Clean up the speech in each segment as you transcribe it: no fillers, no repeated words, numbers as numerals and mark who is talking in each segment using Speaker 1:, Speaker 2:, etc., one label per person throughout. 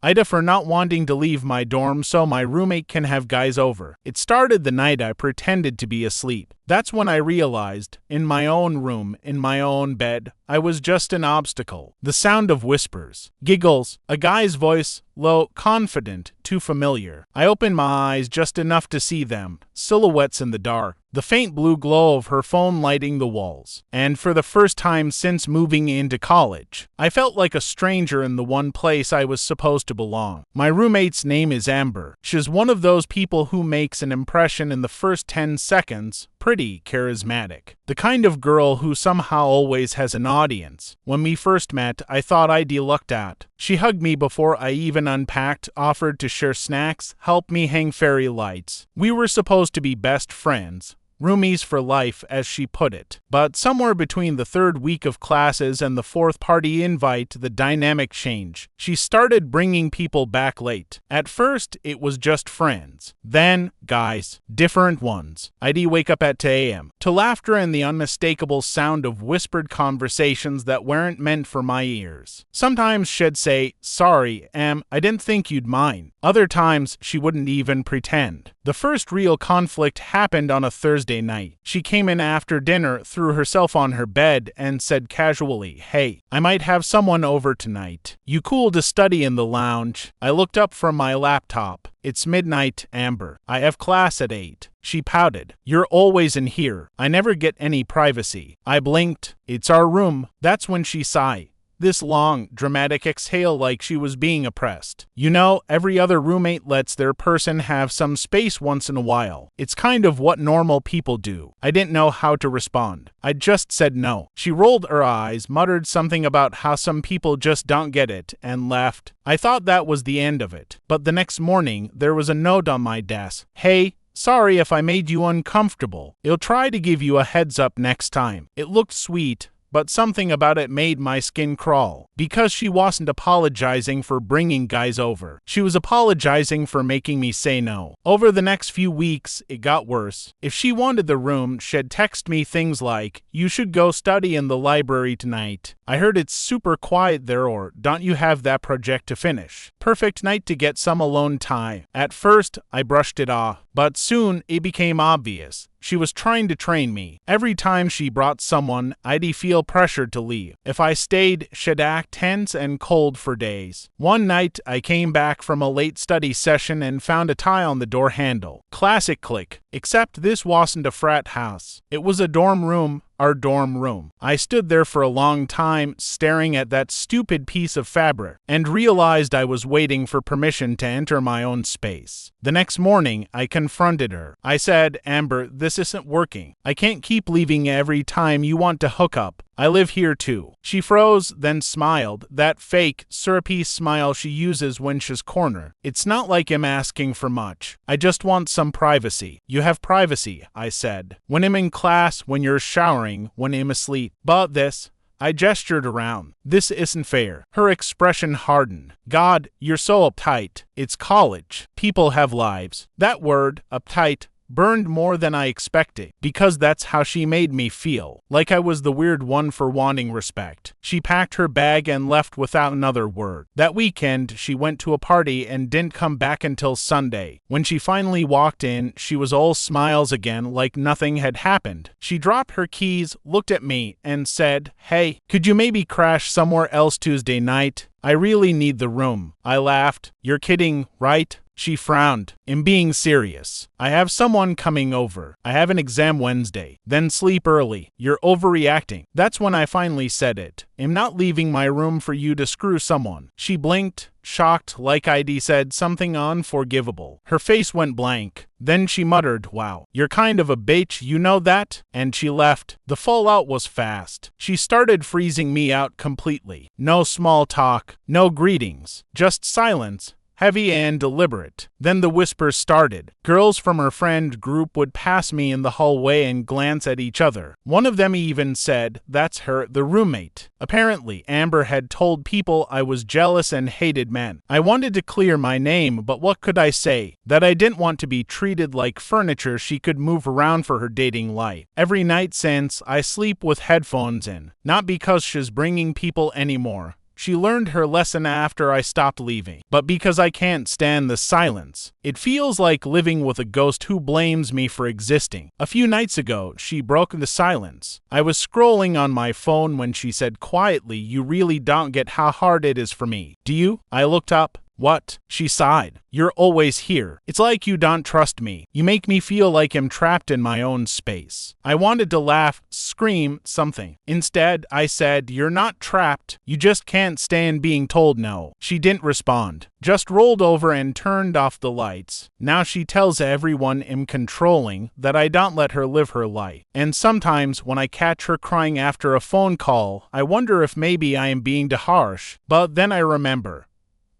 Speaker 1: aitah for not wanting to leave my dorm so my roommate can have guys over. It started the night I pretended to be asleep. That's when I realized, in my own room, in my own bed, I was just an obstacle. The sound of whispers, giggles, a guy's voice, low, confident, too familiar. I opened my eyes just enough to see them, silhouettes in the dark, the faint blue glow of her phone lighting the walls. And for the first time since moving into college, I felt like a stranger in the one place I was supposed to belong. My roommate's name is Amber. She's one of those people who makes an impression in the first 10 seconds, pretty charismatic. The kind of girl who somehow always has an audience. When we first met, I thought I'd looked at. She hugged me before I even unpacked, offered to share snacks, helped me hang fairy lights. We were supposed to be best friends. Roomies for life, as she put it. But somewhere between the third week of classes and the fourth party invite, the dynamic changed. She started bringing people back late. At first, it was just friends. Then, guys. Different ones. I'd wake up at 2 a.m. to laughter and the unmistakable sound of whispered conversations that weren't meant for my ears. Sometimes she'd say, "Sorry, Em, I didn't think you'd mind." Other times, she wouldn't even pretend. The first real conflict happened on a Thursday night. She came in after dinner, threw herself on her bed, and said casually, "Hey, I might have someone over tonight. You cool to study in the lounge?" I looked up from my laptop. "It's midnight, Amber. I have class at 8. She pouted. "You're always in here. I never get any privacy." I blinked. "It's our room." That's when she sighed. This long, dramatic exhale like she was being oppressed. You know, every other roommate lets their person have some space once in a while. It's kind of what normal people do. I didn't know how to respond. I just said no. She rolled her eyes, muttered something about how some people just don't get it, and left. I thought that was the end of it. But the next morning, there was a note on my desk. "Hey, sorry if I made you uncomfortable. I'll try to give you a heads up next time." It looked sweet, but something about it made my skin crawl. Because she wasn't apologizing for bringing guys over. She was apologizing for making me say no. Over the next few weeks, it got worse. If she wanted the room, she'd text me things like, "You should go study in the library tonight. I heard it's super quiet there," or "Don't you have that project to finish?" Perfect night to get some alone time. At first, I brushed it off, but soon it became obvious. She was trying to train me. Every time she brought someone, I'd feel pressured to leave. If I stayed, she'd act tense and cold for days. One night, I came back from a late study session and found a tie on the door handle. Classic click. Except this wasn't a frat house. It was a dorm room. Our dorm room. I stood there for a long time, staring at that stupid piece of fabric, and realized I was waiting for permission to enter my own space. The next morning, I confronted her. I said, "Amber, this isn't working. I can't keep leaving every time you want to hook up. I live here too." She froze, then smiled, that fake, syrupy smile she uses when she's cornered. "It's not like I'm asking for much. I just want some privacy." "You have privacy," I said. "When I'm in class, when you're showering, when I'm asleep. But this..." I gestured around. "This isn't fair." Her expression hardened. "God, you're so uptight. It's college. People have lives." That word, uptight, burned more than I expected, because that's how she made me feel, like I was the weird one for wanting respect. She packed her bag and left without another word. That weekend, she went to a party and didn't come back until Sunday. When she finally walked in, she was all smiles again, like nothing had happened. She dropped her keys, looked at me, and said, "Hey, could you maybe crash somewhere else Tuesday night? I really need the room." I laughed. "You're kidding, right?" She frowned. "I'm being serious. I have someone coming over. I have an exam Wednesday. Then sleep early. You're overreacting." That's when I finally said it. "I'm not leaving my room for you to screw someone." She blinked, shocked, like I'd said something unforgivable. Her face went blank. Then she muttered, "Wow, you're kind of a bitch, you know that?" And she left. The fallout was fast. She started freezing me out completely. No small talk, no greetings, just silence. Heavy and deliberate. Then the whispers started. Girls from her friend group would pass me in the hallway and glance at each other. One of them even said, "That's her, the roommate." Apparently, Amber had told people I was jealous and hated men. I wanted to clear my name, but what could I say? That I didn't want to be treated like furniture she could move around for her dating life. Every night since, I sleep with headphones in. Not because she's bringing people anymore. She learned her lesson after I stopped leaving. But because I can't stand the silence, it feels like living with a ghost who blames me for existing. A few nights ago, she broke the silence. I was scrolling on my phone when she said quietly, "You really don't get how hard it is for me, do you?" I looked up. "What?" She sighed. "You're always here. It's like you don't trust me. You make me feel like I'm trapped in my own space." I wanted to laugh, scream, something. Instead, I said, "You're not trapped. You just can't stand being told no." She didn't respond, just rolled over and turned off the lights. Now she tells everyone I'm controlling, that I don't let her live her life. And sometimes when I catch her crying after a phone call, I wonder if maybe I am being too harsh. But then I remember,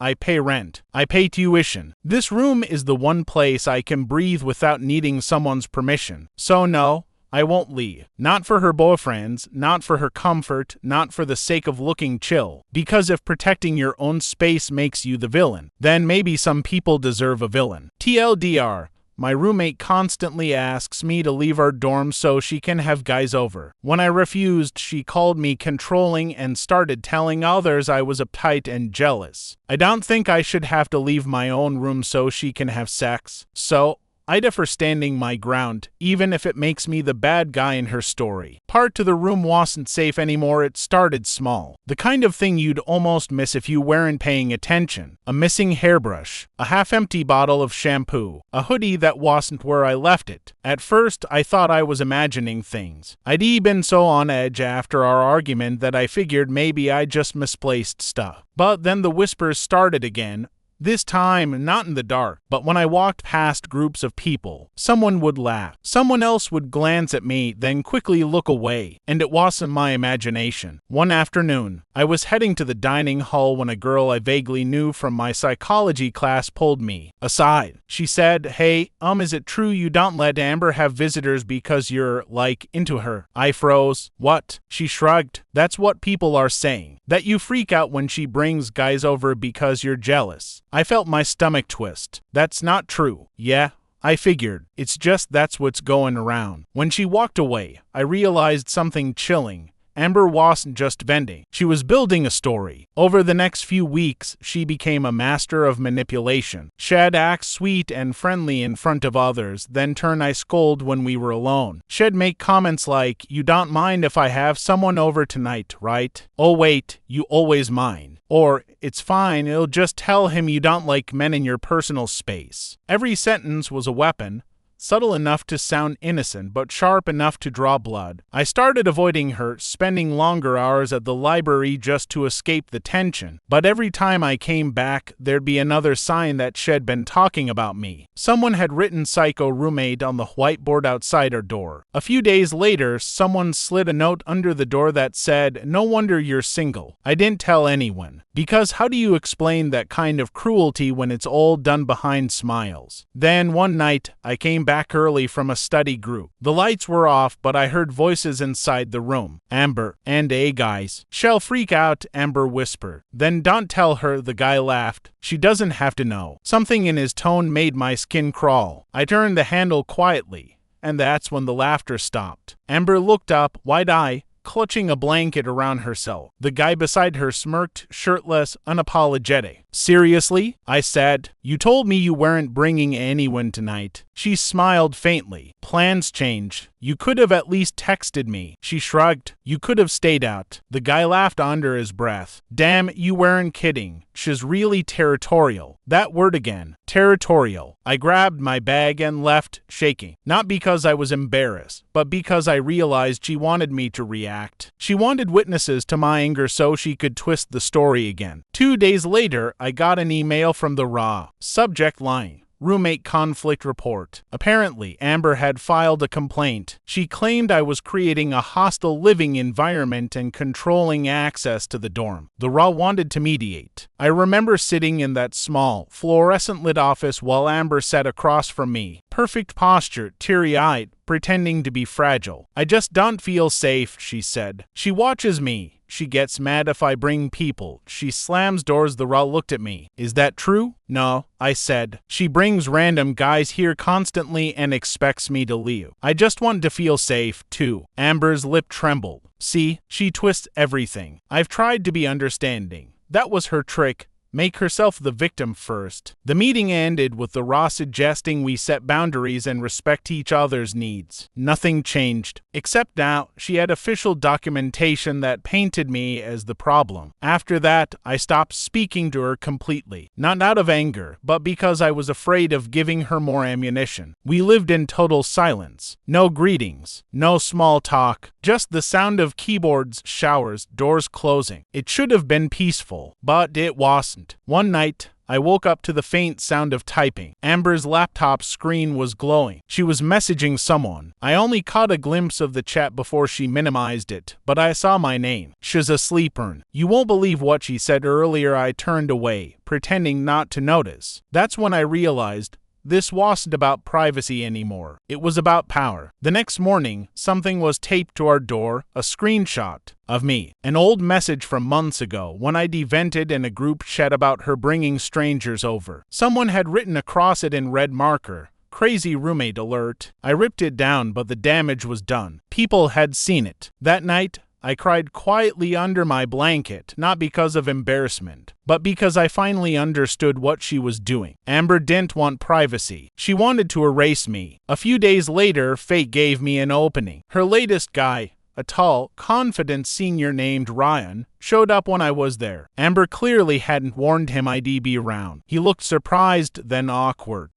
Speaker 1: I pay rent. I pay tuition. This room is the one place I can breathe without needing someone's permission. So no, I won't leave. Not for her boyfriends, not for her comfort, not for the sake of looking chill. Because if protecting your own space makes you the villain, then maybe some people deserve a villain. TLDR. My roommate constantly asks me to leave our dorm so she can have guys over. When I refused, she called me controlling and started telling others I was uptight and jealous. I don't think I should have to leave my own room so she can have sex. So, aitah for standing my ground, even if it makes me the bad guy in her story. Part to the room wasn't safe anymore. It started small. The kind of thing you'd almost miss if you weren't paying attention. A missing hairbrush, a half-empty bottle of shampoo, a hoodie that wasn't where I left it. At first, I thought I was imagining things. I'd been so on edge after our argument that I figured maybe I just misplaced stuff. But then the whispers started again. This time, not in the dark, but when I walked past groups of people. Someone would laugh. Someone else would glance at me, then quickly look away. And it wasn't my imagination. One afternoon, I was heading to the dining hall when a girl I vaguely knew from my psychology class pulled me aside. She said, "Hey, is it true you don't let Amber have visitors because you're, like, into her?" I froze. "What?" She shrugged. "That's what people are saying. That you freak out when she brings guys over because you're jealous." I felt my stomach twist. That's not true. Yeah, I figured. It's just that's what's going around. When she walked away, I realized something chilling. Amber wasn't just venting. She was building a story. Over the next few weeks, she became a master of manipulation. She'd act sweet and friendly in front of others, then turn I scold when we were alone. She'd make comments like, "You don't mind if I have someone over tonight, right? Oh wait, you always mind." Or, "It's fine, it'll just tell him you don't like men in your personal space." Every sentence was a weapon. Subtle enough to sound innocent, but sharp enough to draw blood. I started avoiding her, spending longer hours at the library just to escape the tension. But every time I came back, there'd be another sign that she'd been talking about me. Someone had written "psycho roommate" on the whiteboard outside our door. A few days later, someone slid a note under the door that said, "No wonder you're single." I didn't tell anyone. Because how do you explain that kind of cruelty when it's all done behind smiles? Then one night, I came back early from a study group. The lights were off, but I heard voices inside the room. "Amber, and guys. She'll freak out," Amber whispered. "Then don't tell her," the guy laughed. "She doesn't have to know." Something in his tone made my skin crawl. I turned the handle quietly, and that's when the laughter stopped. Amber looked up, wide-eyed, clutching a blanket around herself. The guy beside her smirked, shirtless, unapologetic. "Seriously?" I said. "You told me you weren't bringing anyone tonight." She smiled faintly. "Plans changed. You could have at least texted me." She shrugged. "You could have stayed out." The guy laughed under his breath. "Damn, you weren't kidding. She's really territorial." That word again. Territorial. I grabbed my bag and left, shaking. Not because I was embarrassed, but because I realized she wanted me to react. She wanted witnesses to my anger so she could twist the story again. 2 days later, I got an email from the Raw. Subject line: Roommate conflict report. Apparently, Amber had filed a complaint. She claimed I was creating a hostile living environment and controlling access to the dorm. The Raw wanted to mediate. I remember sitting in that small, fluorescent-lit office while Amber sat across from me. Perfect posture, teary-eyed, pretending to be fragile. "I just don't feel safe," she said. "She watches me. she gets mad if I bring people. She slams doors. The Ra looked at me. Is that true? No, I said. She brings random guys here constantly and expects me to leave. I just want to feel safe, too. Amber's lip trembled. See, she twists everything. I've tried to be understanding. That was her trick. Make herself the victim first. The meeting ended with the Ra suggesting we set boundaries and respect each other's needs. Nothing changed, except now she had official documentation that painted me as the problem. After that, I stopped speaking to her completely, not out of anger, but because I was afraid of giving her more ammunition. We lived in total silence. No greetings, no small talk, just the sound of keyboards, showers, doors closing. It should have been peaceful, but it wasn't. One night, I woke up to the faint sound of typing. Amber's laptop screen was glowing. She was messaging someone. I only caught a glimpse of the chat before she minimized it, but I saw my name. She's a sleeper. You won't believe what she said earlier. I turned away, pretending not to notice. That's when I realized this wasn't about privacy anymore. It was about power. The next morning, something was taped to our door, a screenshot of me. An old message from months ago when I'd vented in a group chat about her bringing strangers over. Someone had written across it in red marker, "Crazy roommate alert." I ripped it down, but the damage was done. People had seen it. That night, I cried quietly under my blanket, not because of embarrassment, but because I finally understood what she was doing. Amber didn't want privacy. She wanted to erase me. A few days later, fate gave me an opening. Her latest guy, a tall, confident senior named Ryan, showed up when I was there. Amber clearly hadn't warned him I'd be around. He looked surprised, then awkward.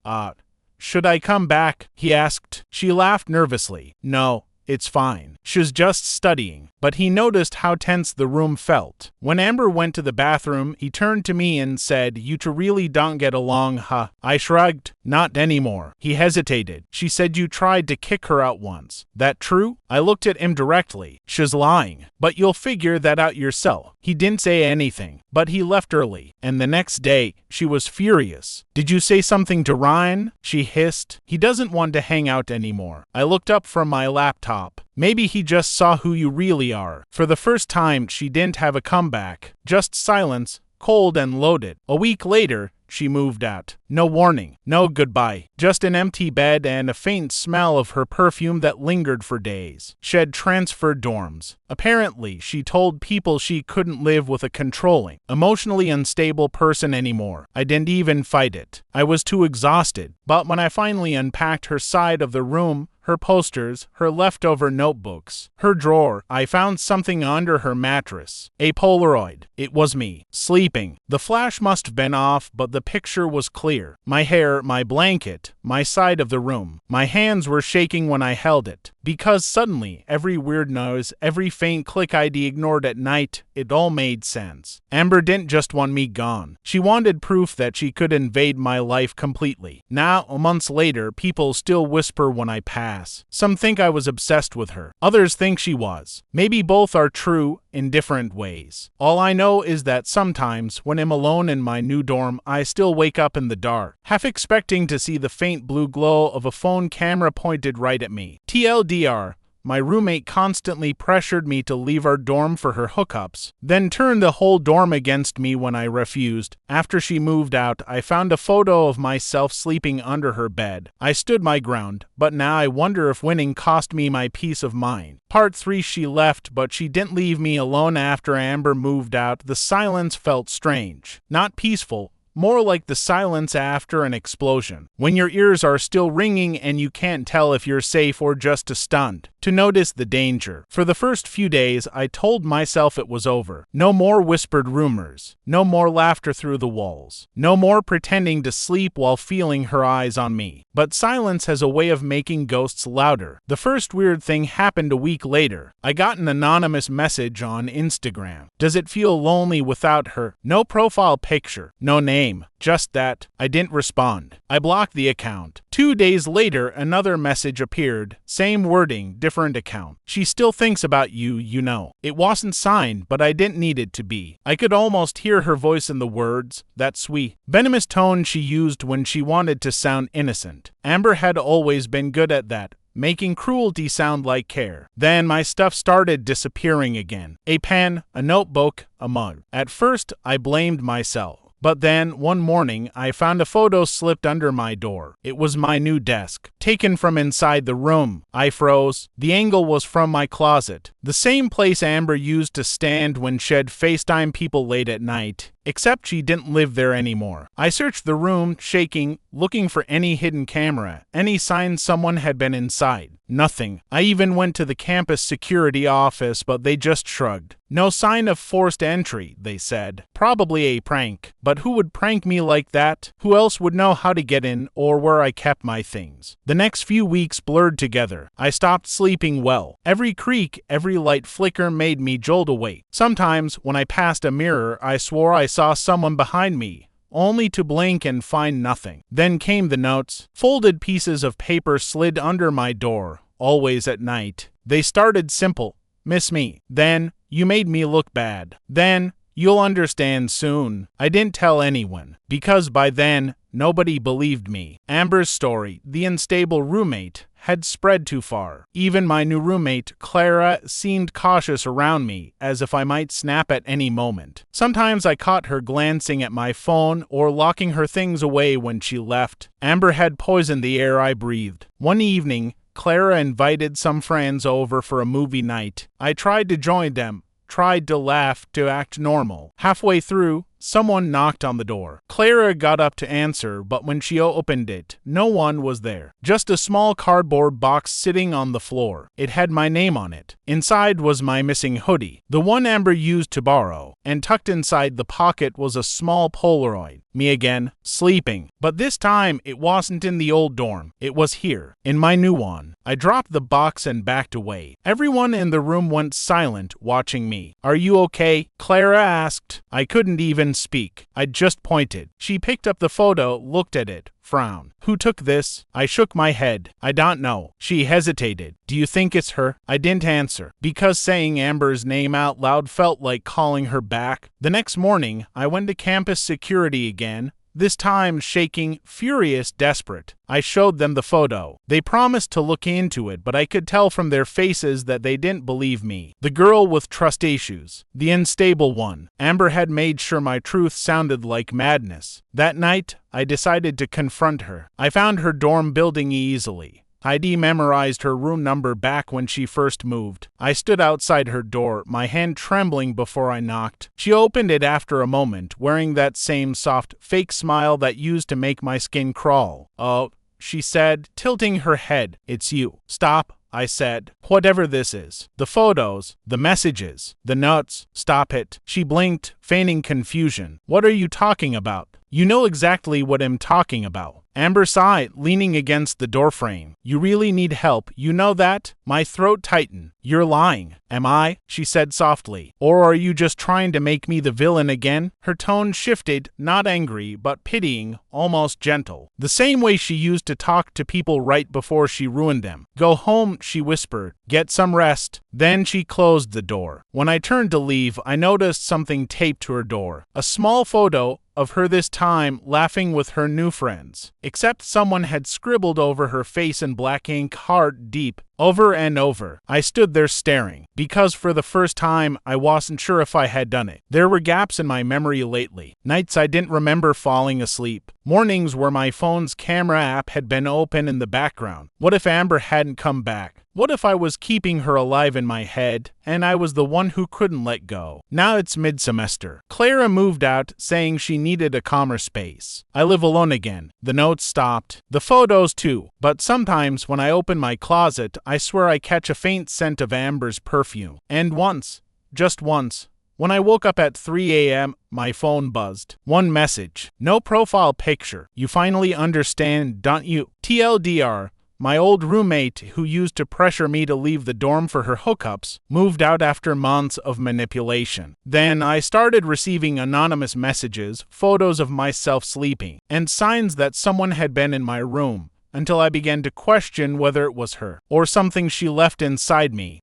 Speaker 1: Should I come back?" he asked. She laughed nervously. "No. It's fine. She's just studying." But he noticed how tense the room felt. When Amber went to the bathroom, he turned to me and said, "You two really don't get along, huh?" I shrugged. "Not anymore." He hesitated. "She said you tried to kick her out once. That true?" I looked at him directly. "She's lying. But you'll figure that out yourself." He didn't say anything, but he left early. And the next day, she was furious. "Did you say something to Ryan?" she hissed. "He doesn't want to hang out anymore." I looked up from my laptop. Maybe he just saw who you really are. For the first time, she didn't have a comeback. Just silence, cold and loaded. A week later, she moved out. No warning, no goodbye. Just an empty bed and a faint smell of her perfume that lingered for days. She had transferred dorms. Apparently, she told people she couldn't live with a controlling, emotionally unstable person anymore. I didn't even fight it. I was too exhausted. But when I finally unpacked her side of the room, her posters, her leftover notebooks, her drawer, I found something under her mattress. A Polaroid. It was me, sleeping. The flash must have been off, but the picture was clear. My hair, my blanket, my side of the room. My hands were shaking when I held it. Because suddenly, every weird noise, every faint click I'd ignored at night, it all made sense. Amber didn't just want me gone. She wanted proof that she could invade my life completely. Now, months later, people still whisper when I pass. Some think I was obsessed with her. Others think she was. Maybe both are true in different ways. All I know is that sometimes, when I'm alone in my new dorm, I still wake up in the dark, half expecting to see the faint blue glow of a phone camera pointed right at me. TLDR, my roommate constantly pressured me to leave our dorm for her hookups, then turned the whole dorm against me when I refused. After she moved out, I found a photo of myself sleeping under her bed. I stood my ground, but now I wonder if winning cost me my peace of mind. Part 3. She left, but she didn't leave me alone after Amber moved out. The silence felt strange, not peaceful, more like the silence after an explosion, when your ears are still ringing and you can't tell if you're safe or just stunned to notice the danger. For the first few days, I told myself it was over. No more whispered rumors. No more laughter through the walls. No more pretending to sleep while feeling her eyes on me. But silence has a way of making ghosts louder. The first weird thing happened a week later. I got an anonymous message on Instagram. "Does it feel lonely without her?" No profile picture. No name. Just that. I didn't respond. I blocked the account. 2 days later, another message appeared. Same wording, different account. "She still thinks about you, you know." It wasn't signed, but I didn't need it to be. I could almost hear her voice in the words, that sweet, venomous tone she used when she wanted to sound innocent. Amber had always been good at that. making cruelty sound like care. Then my stuff started disappearing again. A pen, a notebook, a mug. At first, I blamed myself. But then, one morning, I found a photo slipped under my door. It was my new desk, taken from inside the room. I froze. The angle was from my closet, the same place Amber used to stand when she'd FaceTime people late at night. Except she didn't live there anymore. I searched the room, shaking, looking for any hidden camera, any sign someone had been inside. Nothing. I even went to the campus security office, but they just shrugged. No sign of forced entry, they said. Probably a prank. But who would prank me like that? Who else would know how to get in or where I kept my things? The next few weeks blurred together. I stopped sleeping well. Every creak, every light flicker made me jolt awake. Sometimes, when I passed a mirror, I swore I saw someone behind me, only to blink and find nothing. Then came the notes. Folded pieces of paper slid under my door, always at night. They started simple. Miss me. Then, you made me look bad. Then, you'll understand soon. I didn't tell anyone, because by then, nobody believed me. Amber's story, the unstable roommate, had spread too far. Even my new roommate, Clara, seemed cautious around me, as if I might snap at any moment. Sometimes I caught her glancing at my phone or locking her things away when she left. Amber had poisoned the air I breathed. One evening, Clara invited some friends over for a movie night. I tried to join them, tried to laugh, to act normal. Halfway through, someone knocked on the door. Clara got up to answer, but when she opened it, no one was there. Just a small cardboard box sitting on the floor. It had my name on it. Inside was my missing hoodie, the one Amber used to borrow, and tucked inside the pocket was a small Polaroid. Me again, sleeping. But this time, it wasn't in the old dorm. It was here, in my new one. I dropped the box and backed away. Everyone in the room went silent, watching me. "Are you okay?" Clara asked. I couldn't even speak. I just pointed. She picked up the photo, looked at it, frowned. "Who took this?" I shook my head. "I don't know." She hesitated. "Do you think it's her?" I didn't answer, because saying Amber's name out loud felt like calling her back. The next morning, I went to campus security again, this time shaking, furious, desperate. I showed them the photo. They promised to look into it, but I could tell from their faces that they didn't believe me. The girl with trust issues. The unstable one. Amber had made sure my truth sounded like madness. That night, I decided to confront her. I found her dorm building easily. I memorized her room number back when she first moved. I stood outside her door, my hand trembling before I knocked. She opened it after a moment, wearing that same soft, fake smile that used to make my skin crawl. "Oh," she said, tilting her head. "It's you." "Stop," I said. "Whatever this is. The photos, the messages, the notes. Stop it." She blinked, feigning confusion. "What are you talking about?" "You know exactly what I'm talking about." Amber sighed, leaning against the doorframe. "You really need help, you know that?" My throat tightened. "You're lying." "Am I?" she said softly. "Or are you just trying to make me the villain again?" Her tone shifted, not angry, but pitying, almost gentle. The same way she used to talk to people right before she ruined them. "Go home," she whispered. "Get some rest." Then she closed the door. When I turned to leave, I noticed something taped to her door. A small photo of her, this time laughing with her new friends. Except someone had scribbled over her face in black ink, "Heart deep," over and over. I stood there staring, because for the first time I wasn't sure if I had done it. There were gaps in my memory lately. Nights I didn't remember falling asleep. Mornings where my phone's camera app had been open in the background. What if Amber hadn't come back? What if I was keeping her alive in my head, and I was the one who couldn't let go? Now it's mid-semester. Clara moved out, saying she needed a calmer space. I live alone again. The notes stopped. The photos too. But sometimes when I open my closet, I swear I catch a faint scent of Amber's perfume. And once, just once, when I woke up at 3 a.m., my phone buzzed. One message. No profile picture. "You finally understand, don't you?" TLDR. My old roommate, who used to pressure me to leave the dorm for her hookups, moved out after months of manipulation. Then I started receiving anonymous messages, photos of myself sleeping, and signs that someone had been in my room, until I began to question whether it was her, or something she left inside me.